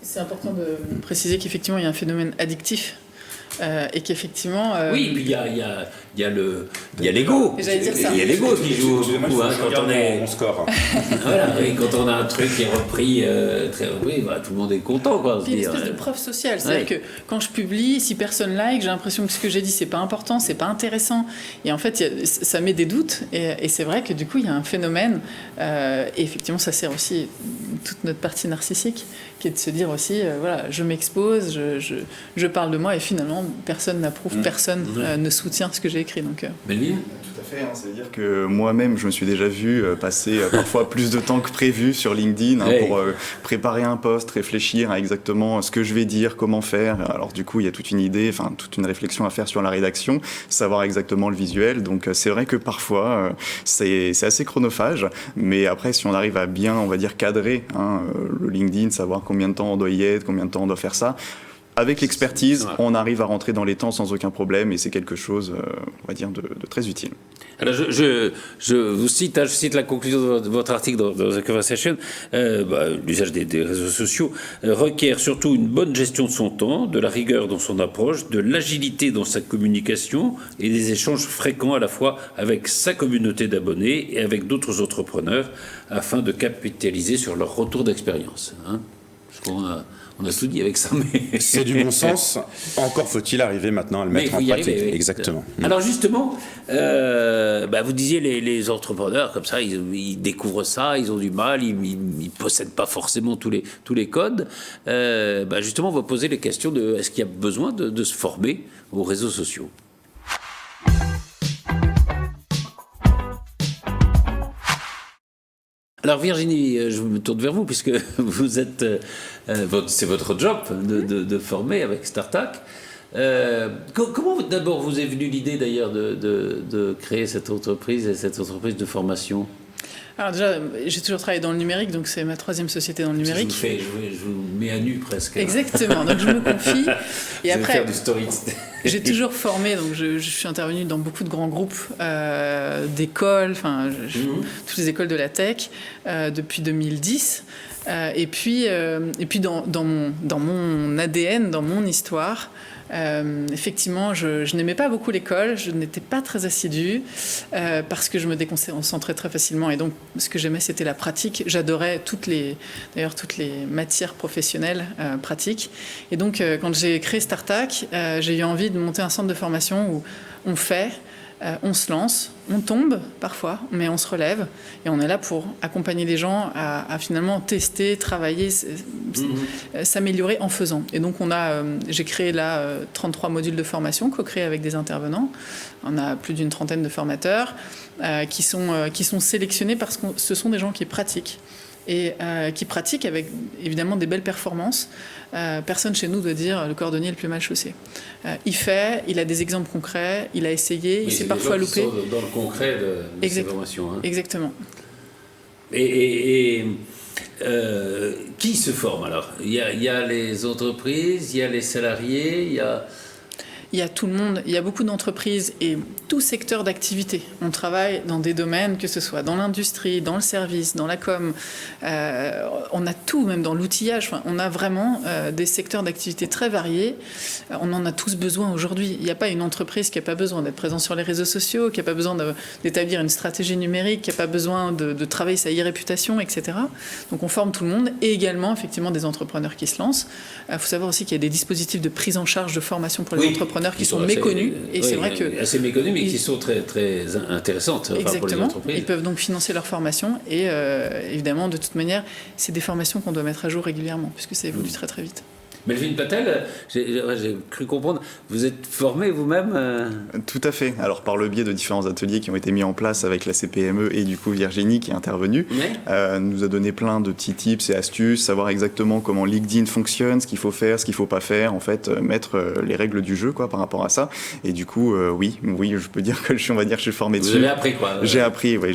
C'est important de préciser qu'effectivement il y a un phénomène addictif. Et qu'effectivement... Oui, puis il y a l'ego. Il y a l'ego qui joue beaucoup. Quand on est... mon score. Voilà, et quand on a un truc qui est repris, très repris, tout le monde est content. Quoi, puis une espèce de preuve sociale. C'est-à-dire que quand je publie, si personne like, j'ai l'impression que ce que j'ai dit, c'est pas important, c'est pas intéressant. Et en fait, ça met des doutes. Et c'est vrai que du coup, il y a un phénomène. Et effectivement, ça sert aussi toute notre partie narcissique, qui est de se dire aussi, je m'expose, je parle de moi, et finalement, personne n'approuve, personne ne soutient ce que j'ai écrit. Donc, Melvin ? Tout à fait, c'est-à-dire que moi-même, je me suis déjà vu passer parfois plus de temps que prévu sur LinkedIn pour préparer un post, réfléchir à exactement ce que je vais dire, comment faire. Alors du coup, il y a toute une idée, toute une réflexion à faire sur la rédaction, savoir exactement le visuel. Donc c'est vrai que parfois, c'est assez chronophage, mais après, si on arrive à bien, on va dire, cadrer le LinkedIn, savoir combien de temps on doit y être, combien de temps on doit faire ça, avec l'expertise, Ouais. on arrive à rentrer dans les temps sans aucun problème et c'est quelque chose, on va dire, de très utile. Alors je vous cite, je cite la conclusion de votre article dans The Conversation. L'usage des réseaux sociaux requiert surtout une bonne gestion de son temps, de la rigueur dans son approche, de l'agilité dans sa communication et des échanges fréquents à la fois avec sa communauté d'abonnés et avec d'autres entrepreneurs afin de capitaliser sur leur retour d'expérience. Hein. Je crois on a tout dit avec ça, mais... C'est du bon sens. Encore faut-il arriver maintenant à le Mais mettre il faut en y pratique. arriver, oui. Exactement. Alors justement, vous disiez les entrepreneurs comme ça, ils découvrent ça, ils ont du mal, ils possèdent pas forcément tous les codes. Justement, on va poser les questions de est-ce qu'il y a besoin de se former aux réseaux sociaux. Alors Virginie, je me tourne vers vous puisque vous êtes, c'est votre job de former avec StarTAC. Comment d'abord vous est venue l'idée d'ailleurs de créer cette entreprise et cette entreprise de formation? Alors déjà, j'ai toujours travaillé dans le numérique, donc c'est ma 3e société dans le numérique. Je vous mets à nu presque. Exactement, donc je me confie. Et vous après, faire du story. j'ai toujours formé, donc je suis intervenue dans beaucoup de grands groupes d'écoles, toutes les écoles de la tech depuis 2010. Et puis dans mon ADN, dans mon histoire, effectivement, je n'aimais pas beaucoup l'école, je n'étais pas très assidue parce que je me déconcentrais très facilement et donc ce que j'aimais c'était la pratique. J'adorais toutes les matières professionnelles pratiques et donc quand j'ai créé StarTAC, j'ai eu envie de monter un centre de formation où on fait, on se lance, on tombe parfois, mais on se relève et on est là pour accompagner les gens à finalement tester, travailler, s'améliorer en faisant. Et donc j'ai créé là 33 modules de formation co-créés avec des intervenants. On a plus d'une trentaine de formateurs qui sont sélectionnés parce que ce sont des gens qui pratiquent. Et qui pratiquent avec évidemment des belles performances. Personne chez nous doit dire le cordonnier est le plus mal chaussé. Il a des exemples concrets, il a essayé, il s'est parfois loupé. Dans le concret de ces formations. Hein. Exactement. Et qui se forme alors? Il y a les entreprises, il y a les salariés, il y a tout le monde, il y a beaucoup d'entreprises et tout secteur d'activité. On travaille dans des domaines, que ce soit dans l'industrie, dans le service, dans la com. On a tout, même dans l'outillage. Enfin, on a vraiment des secteurs d'activité très variés. On en a tous besoin aujourd'hui. Il n'y a pas une entreprise qui n'a pas besoin d'être présente sur les réseaux sociaux, qui n'a pas besoin d'établir une stratégie numérique, qui n'a pas besoin de travailler sa e-réputation, etc. Donc on forme tout le monde et également effectivement des entrepreneurs qui se lancent. Il faut savoir aussi qu'il y a des dispositifs de prise en charge de formation pour les entrepreneurs qui sont méconnus. Et c'est vrai que assez méconnus, mais qui sont très, très intéressantes pour les entreprises. Ils peuvent donc financer leur formation et évidemment, de toute manière, c'est des formations qu'on doit mettre à jour régulièrement puisque ça évolue très très vite. Melvin Patel, j'ai cru comprendre, vous êtes formé vous-même Tout à fait. Alors par le biais de différents ateliers qui ont été mis en place avec la CPME et du coup Virginie qui est intervenue, nous a donné plein de petits tips et astuces, savoir exactement comment LinkedIn fonctionne, ce qu'il faut faire, ce qu'il faut pas faire, en fait mettre les règles du jeu par rapport à ça. Et du coup oui, je peux dire que je suis formé dessus. Vous avez appris quoi J'ai appris, oui.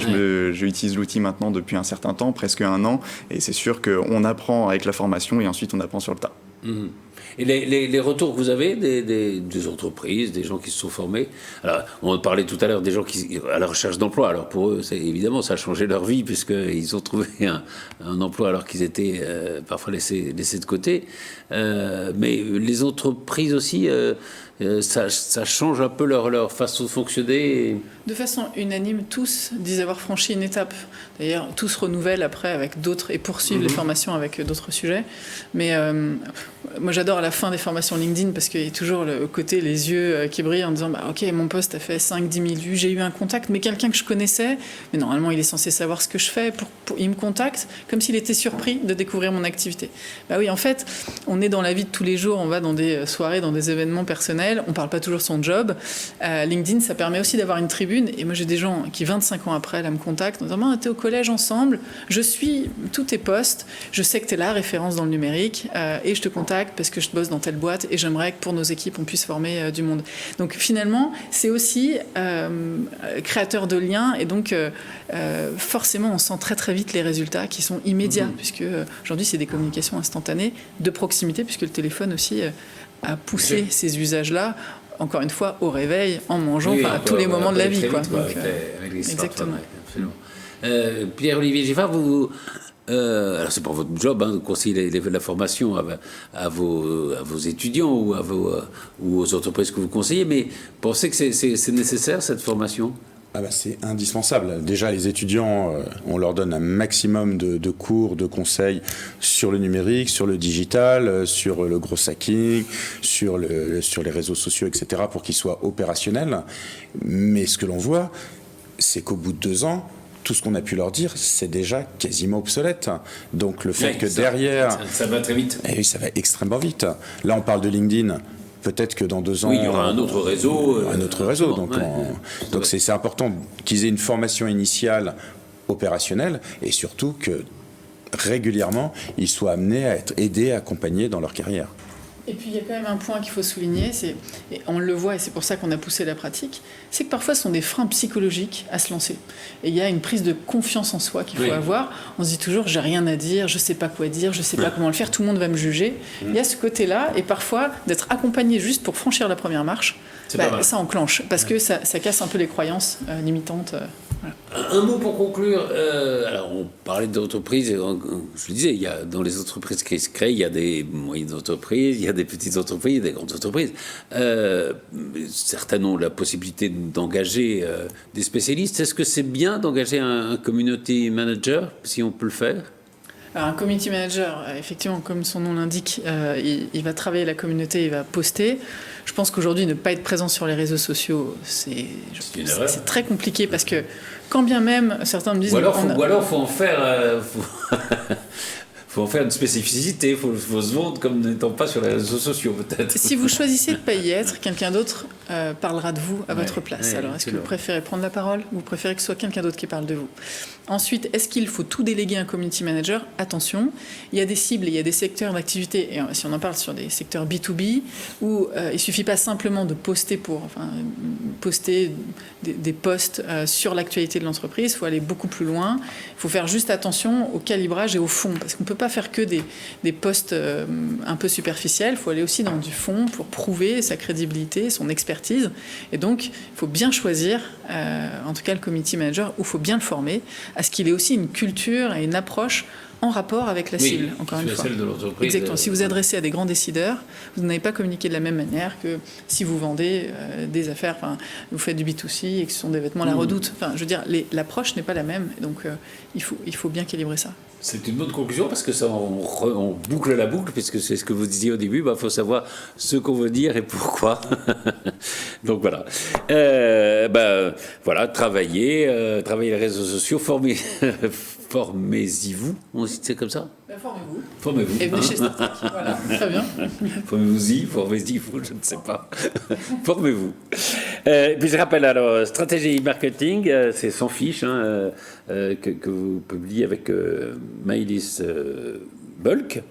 J'utilise l'outil maintenant depuis un certain temps, presque 1 an, et c'est sûr qu'on apprend avec la formation et ensuite on apprend sur le tas. Et les retours que vous avez des entreprises, des gens qui se sont formés. Alors, on parlait tout à l'heure des gens qui à la recherche d'emploi. Alors pour eux, évidemment, ça a changé leur vie puisqu'ils ont trouvé un emploi alors qu'ils étaient parfois laissés de côté. Mais les entreprises aussi, ça change un peu leur façon de fonctionner. De façon unanime, tous disent avoir franchi une étape. D'ailleurs, tous renouvellent après avec d'autres et poursuivent les formations avec d'autres sujets. Mais moi, j'adore à la fin des formations LinkedIn parce qu'il y a toujours le côté, les yeux qui brillent en disant ok, mon post a fait 5-10 000 vues, j'ai eu un contact, mais quelqu'un que je connaissais, mais normalement, il est censé savoir ce que je fais. Il me contacte comme s'il était surpris de découvrir mon activité. Bah oui, en fait, on est dans la vie de tous les jours, on va dans des soirées, dans des événements personnels, on ne parle pas toujours de son job. LinkedIn, ça permet aussi d'avoir une tribune. Et moi, j'ai des gens qui, 25 ans après, là, me contactent en disant t'es au collège ensemble, je suis tous tes posts, je sais que t'es la référence dans le numérique et je te contacte parce que je bosse dans telle boîte et j'aimerais que pour nos équipes, on puisse former du monde. Donc finalement, c'est aussi créateur de liens et donc forcément, on sent très très vite les résultats qui sont immédiats puisque aujourd'hui, c'est des communications instantanées de proximité puisque le téléphone aussi à pousser ces usages-là, encore une fois, au réveil, en mangeant, à tous les on moments de la aller vie. très Quoi. vite, Donc, avec les exactement. smartphones, absolument. Pierre-Olivier Giffard, alors c'est pour votre job de conseiller la formation à vos étudiants ou aux entreprises que vous conseillez, mais pensez que c'est nécessaire cette formation? C'est indispensable. Déjà, les étudiants, on leur donne un maximum de cours, de conseils sur le numérique, sur le digital, sur le gros hacking, sur les réseaux sociaux, etc., pour qu'ils soient opérationnels. Mais ce que l'on voit, c'est qu'au bout de 2 ans, tout ce qu'on a pu leur dire, c'est déjà quasiment obsolète. Donc le fait que derrière... Ça va très vite. Oui, ça va extrêmement vite. Là, on parle de LinkedIn. Peut-être que dans 2 ans... Oui, il y aura un autre réseau. Donc c'est important qu'ils aient une formation initiale opérationnelle et surtout que régulièrement, ils soient amenés à être aidés, accompagnés dans leur carrière. Et puis il y a quand même un point qu'il faut souligner, et on le voit et c'est pour ça qu'on a poussé la pratique, c'est que parfois ce sont des freins psychologiques à se lancer. Et il y a une prise de confiance en soi qu'il faut avoir. On se dit toujours j'ai rien à dire, je sais pas quoi dire, je sais pas comment le faire, tout le monde va me juger. Il y a ce côté-là et parfois d'être accompagné juste pour franchir la première marche, ça enclenche parce que ça casse un peu les croyances limitantes. Voilà. Un mot pour conclure. Alors, on parlait d'entreprises. Je le disais, dans les entreprises qui se créent, il y a des moyennes entreprises, il y a des petites entreprises, il y a des grandes entreprises. Certaines ont la possibilité d'engager des spécialistes. Est-ce que c'est bien d'engager un community manager, si on peut le faire? Alors, un community manager, effectivement, comme son nom l'indique, il va travailler la communauté, il va poster. Je pense qu'aujourd'hui, ne pas être présent sur les réseaux sociaux, c'est très compliqué parce que quand bien même certains me disent... Ou alors faut en faire... faut en faire une spécificité, il faut se vendre comme n'étant pas sur les réseaux sociaux, peut-être. Si vous choisissez de ne pas y être, quelqu'un d'autre parlera de vous à votre place. Alors, est-ce que vous préférez prendre la parole ou vous préférez que ce soit quelqu'un d'autre qui parle de vous? Ensuite, est-ce qu'il faut tout déléguer à un community manager? Attention, il y a des cibles, il y a des secteurs d'activité, et si on en parle sur des secteurs B2B, où il ne suffit pas simplement de poster des posts sur l'actualité de l'entreprise, il faut aller beaucoup plus loin, il faut faire juste attention au calibrage et au fond, parce qu'on ne peut pas faire que des posts un peu superficiels, il faut aller aussi dans du fond pour prouver sa crédibilité, son expertise, et donc il faut bien choisir, en tout cas le community manager, où il faut bien le former, à ce qu'il ait aussi une culture et une approche en rapport avec la cible, encore une fois. Celle de l'entreprise. Exactement. Si vous adressez à des grands décideurs, vous n'allez pas communiquer de la même manière que si vous vendez des affaires, vous faites du B2C et que ce sont des vêtements à la Redoute. Je veux dire, l'approche n'est pas la même. Donc, il faut bien calibrer ça. C'est une bonne conclusion parce que ça, on boucle la boucle, puisque c'est ce que vous disiez au début, faut savoir ce qu'on veut dire et pourquoi. Donc voilà. Voilà, travaillez les réseaux sociaux, formez-y-vous, c'est comme ça? Formez-vous. Et venez chez Startech. Voilà, très bien. Formez-vous, je ne sais pas. Formez-vous. Puis je rappelle alors, stratégie marketing, c'est sans fiche que vous publiez avec Maëlys Bulk.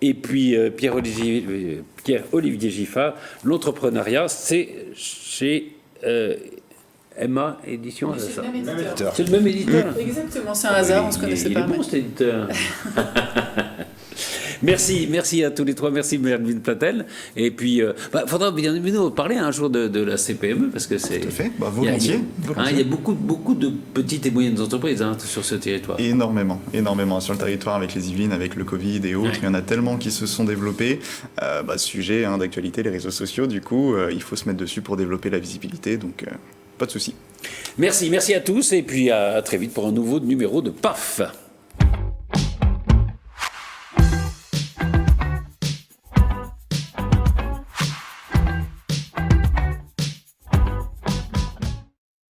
Et puis Pierre-Olivier Giffard, l'entrepreneuriat, c'est chez Emma Édition. C'est le même éditeur. C'est le même éditeur. Exactement, c'est un hasard, on ne se connaissait pas. Il est bon, cet éditeur. Merci à tous les trois, merci Melvin Platel. Et puis, faudra bien nous parler un jour de la CPME, parce que c'est... Tout à fait, volontiers. Il y a beaucoup de petites et moyennes entreprises sur ce territoire. Énormément sur le territoire, avec les Yvelines, avec le Covid et autres. Il y en a tellement qui se sont développés. Sujet d'actualité, les réseaux sociaux, du coup, il faut se mettre dessus pour développer la visibilité, donc pas de souci. Merci à tous, et puis à très vite pour un nouveau numéro de PAF.